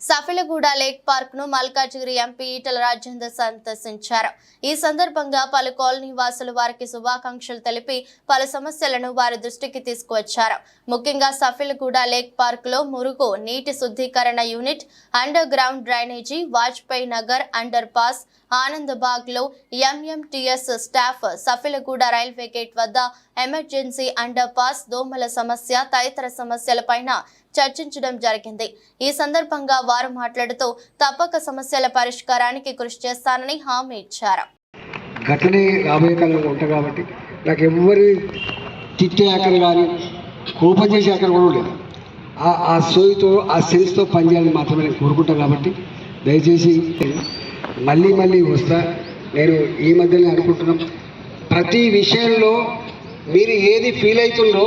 సఫిలగూడ lake park ను Malkajgiri MP Etela Rajender సందర్శించారు. ఈ సందర్భంగా పలు కాలనీ వాసులు వారికి శుభాకాంక్షలు తెలిపి పలు సమస్యలను వారి దృష్టికి తీసుకువచ్చారు. ముఖ్యంగా సఫిలగూడ లేక్ పార్క్ లో మురుగు నీటి శుద్ధీకరణ unit, under ground drainage, Vajpayee Nagar under pass, Anandbagh లో ఎంఎంటీఎస్ స్టాఫ్, సఫిలగూడ రైల్వే గేట్ వద్ద ఎమర్జెన్సీ అండర్ పాస్, దోమల సమస్య తదితర సమస్యలపైన చర్చించడం జరిగింది. ఈ సందర్భంగా వారు మాట్లాడుతూ తప్పక సమస్యల పరిష్కారానికి కృషి చేస్తానని హామీ ఇచ్చారు. గతనే రాబోయే కాలంలో ఉంటా కాబట్టి నాకు ఎవరి తిట్టే ఆకలి కానీ కోపం చేసే ఆకలి కూడా లేదు. ఆ సోయితో ఆ సెన్స్తో పనిచేయాలని మాత్రమే నేను కోరుకుంటాను. కాబట్టి దయచేసి మళ్ళీ వస్తా. నేను ఈ మధ్యనే అనుకుంటున్నాం, ప్రతి విషయంలో మీరు ఏది ఫీల్ అవుతుందో,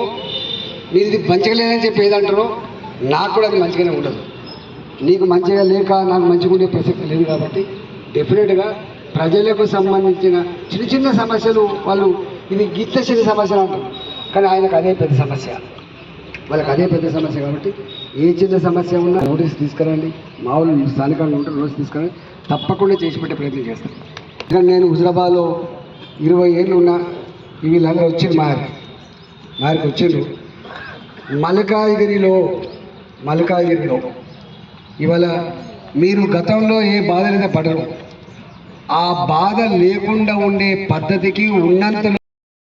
మీరు ఇది మంచిగా లేదని చెప్పి ఏదంటారో నాకు కూడా అది మంచిగానే ఉండదు. నీకు మంచిగా లేక నాకు మంచిగా ఉండే ప్రసక్తి లేదు. కాబట్టి డెఫినెట్గా ప్రజలకు సంబంధించిన చిన్న సమస్యలు వాళ్ళు ఇది గిట్ల చిన్న సమస్యలు అంటారు, కానీ ఆయనకు అదే పెద్ద సమస్య, వాళ్ళకి అదే పెద్ద సమస్య. కాబట్టి ఏ చిన్న సమస్య ఉన్నా నోటీస్ తీసుకురండి. మా వాళ్ళు స్థానికంగా ఉంటారు, నోటీస్ తీసుకురండి, తప్పకుండా చేసి పెట్టే ప్రయత్నం చేస్తాను. ఇంకా నేను హుజరాబాద్లో 20 ఏళ్ళు ఉన్నా. వీళ్ళందరూ వచ్చింది మారికి వచ్చిండ్రు. మల్కాజ్గిరిలో ఇవాళ మీరు గతంలో ఏ బాధ లేదా పడరు. ఆ బాధ లేకుండా ఉండే పద్ధతికి ఉన్నంతలో